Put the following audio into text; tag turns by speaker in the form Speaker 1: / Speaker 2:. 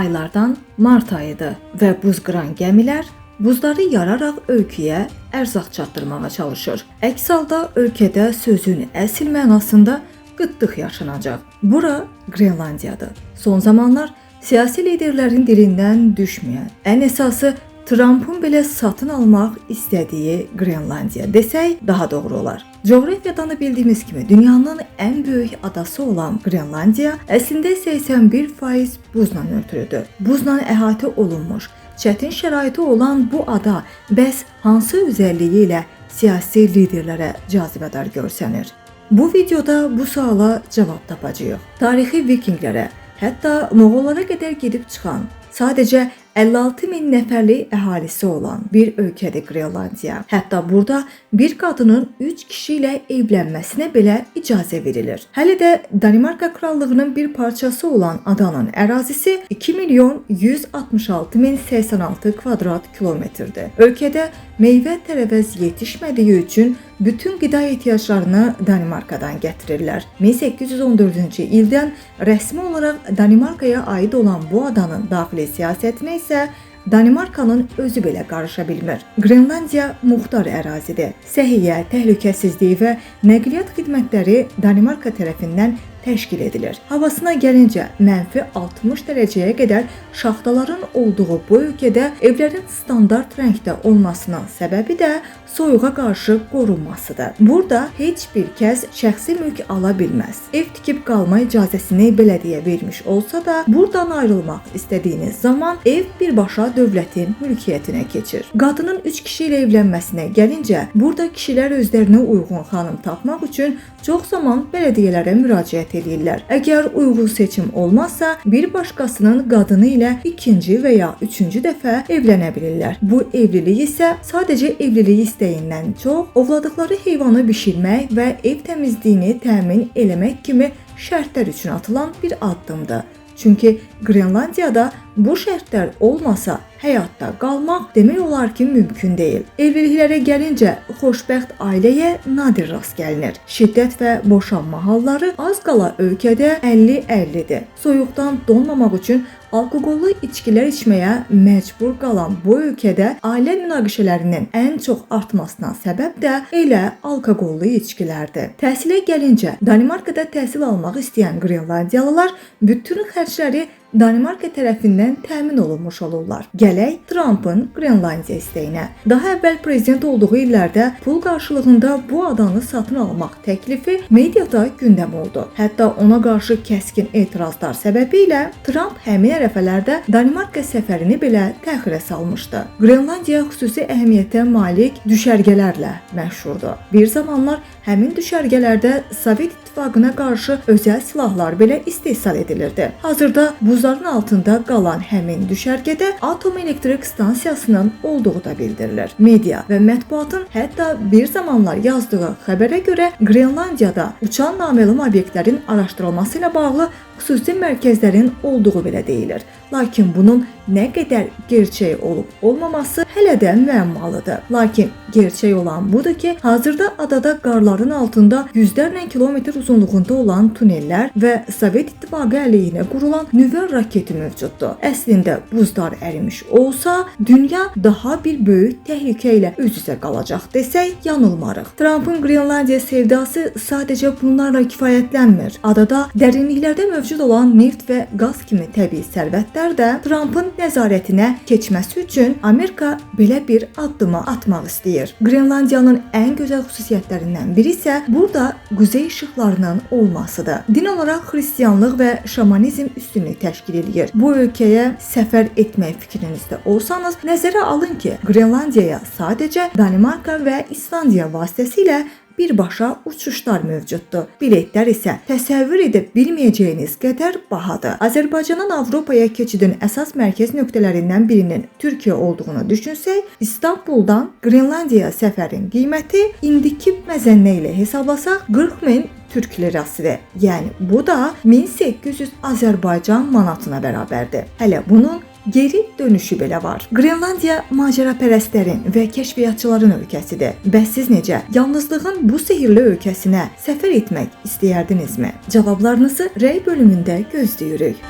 Speaker 1: aylardan mart ayıdır və buz qıran gəmilər buzları yararaq ölkəyə ərzaq çatdırmağa çalışır. Əks halda ölkədə sözün əsl mənasında qıtlıq yaşanacaq. Bura Qrenlandiyadır. Son zamanlar siyasi liderlərin dilindən düşməyən, ən əsası Trump'ın belə satın almaq istədiyi Qrenlandiya desək daha doğru olar. Coğrafiyadan da bildiyimiz kimi dünyanın ən böyük adası olan Qrenlandiya əslində 81% buzla örtülüdür. Buzla əhatə olunmuş, çətin şəraiti olan bu ada bəs hansı özəlliyi ilə siyasi liderlərə cazibədar görsənir? Bu videoda bu suala cavab tapacağıq. Tarixi vikinglərə, hətta Moğollara qədər gedib çıxan, sadəcə 56 min nəfərlik əhalisi olan bir ölkədir Qrenlandiya. Hətta burada bir qadının 3 kişi ilə evlənməsinə belə icazə verilir. Hələ də Danimarka krallığının bir parçası olan adanın ərazisi 2 milyon 166 min 86 kvadrat kilometrdir. Ölkədə meyvə tərəvəz yetişmədiyi üçün bütün qida ehtiyaclarını Danimarkadan gətirirlər. 1814-cü ildən rəsmi olaraq Danimarkaya aid olan bu adanın daxili siyasətinə isə Danimarkanın özü belə qarışa bilmir. Qrenlandiya muxtar ərazidir. Səhiyyə, təhlükəsizlik və nəqliyyat xidmətləri Danimarka tərəfindən təşkil edilir. Havasına gəlincə mənfi 60 dərəcəyə qədər şaxtaların olduğu bu ölkədə evlərin standart rəngdə olmasının səbəbi də soyuğa qarşı qorunmasıdır. Burada heç bir kəs şəxsi mülk ala bilməz. Ev tikib qalma icazəsini bələdiyyə vermiş olsa da, buradan ayrılmaq istədiyiniz zaman ev birbaşa dövlətin mülkiyyətinə keçir. Qadının 3 kişi ilə evlənməsinə gəlincə, burada kişilər özlərinə uyğun xanım tapmaq üçün çox zaman bələdiyyələrə müraciət edirlər. Əgər uyğun seçim olmazsa, bir başqasının qadını ilə ikinci və ya üçüncü dəfə evlənə bilirlər. Bu evlilik isə sadəcə evliliyi istəyindən çox, ovladıqları heyvanı bişirmək və ev təmizliyini təmin eləmək kimi şərtlər üçün atılan bir addımdır. Çünki Qrenlandiyada bu şərtlər olmasa, həyatda qalmaq demək olar ki, mümkün deyil. Evliliklərə gəlincə, xoşbəxt ailəyə nadir rast gəlinir. Şiddət və boşanma halları az qala ölkədə 50-50-dir. Soyuqdan donmamaq üçün alkoqollu içkilər içməyə məcbur qalan bu ölkədə ailə münaqişələrinin ən çox artmasına səbəb də elə alkoqollu içkilərdir. Təhsilə gəlincə, Danimarkada təhsil almaq istəyən Qrenlandiyalılar bütün xərcləri Danimarka tərəfindən təmin olunmuş olurlar. Gələk Trump'ın Qrenlandiya istəyinə. Daha əvvəl prezident olduğu illərdə pul qarşılığında bu adanı satın almaq təklifi mediada gündəm oldu. Hətta ona qarşı kəskin etirazlar səbəbilə Trump həmin ərəfələrdə Danimarka səfərini belə təxirə salmışdı. Qrenlandiya xüsusi əhəmiyyətə malik düşərgələrlə məşhurdur. Bir zamanlar həmin düşərgələrdə Sovet İttifaqına qarşı özəl silahlar belə istehsal edilirdi. Hazırda buzların altında qalan həmin düşərgədə atom elektrik stansiyasının olduğu da bildirilir. Media və mətbuatın hətta bir zamanlar yazdığı xəbərə görə Qrenlandiyada uçan naməlum obyektlərin araşdırılması ilə bağlı xüsusi mərkəzlərin olduğu belə deyilir. Lakin bunun nə qədər gerçək olub olmaması hələ də müəmmalıdır. Lakin gerçək olan budur ki, hazırda adada qarların altında yüzlərlə kilometr uzunluğunda olan tunellər və Sovet İttifaqı əleyhinə qurulan nüvə raketi mövcuddur. Əslində buzlar ərimiş olsa, dünya daha bir böyük təhlükə ilə üz-üzə qalacaq desək yanılmarıq. Trump'ın Qrenlandiya sevdası sadəcə bunlarla kifayətlənmir. Adada dərinliklərdə mövcud olan neft və qaz kimi təbii sərvətlər də Trump'ın nəzarətinə keçməsi üçün Amerika belə bir addımı atmaq istəyir. Qrenlandiyanın ən gözəl xüsusiyyətlərindən biri isə burada quzey işıqlarının olmasıdır. Din olaraq xristianlıq və şamanizm üstünlük təşkil edir. Bu ölkəyə səfər etmək fikrinizdə olsanız, nəzərə alın ki, Qrenlandiyaya sadəcə Danimarka və İslandiya vasitəsilə birbaşa uçuşlar mövcuddur. Biletlər isə təsəvvür edə bilməyəcəyiniz qədər bahadır. Azərbaycanın Avropaya keçidin əsas mərkəz nöqtələrindən birinin Türkiyə olduğunu düşünsək, İstanbuldan Qrenlandiyaya səfərin qiyməti indiki məzənnə ilə hesablasaq 40 min Türk lirasıdır. Yəni bu da 1800 Azərbaycan manatına bərabərdir. Hələ bunun geri dönüşü belə var. Qrenlandiya macərapərəstlərin və kəşfiyyatçıların ölkəsidir. Bəs siz necə? Yalnızlığın bu sehirli ölkəsinə səfər etmək istəyərdinizmi? Cavablarınızı rəy bölümündə gözləyirik.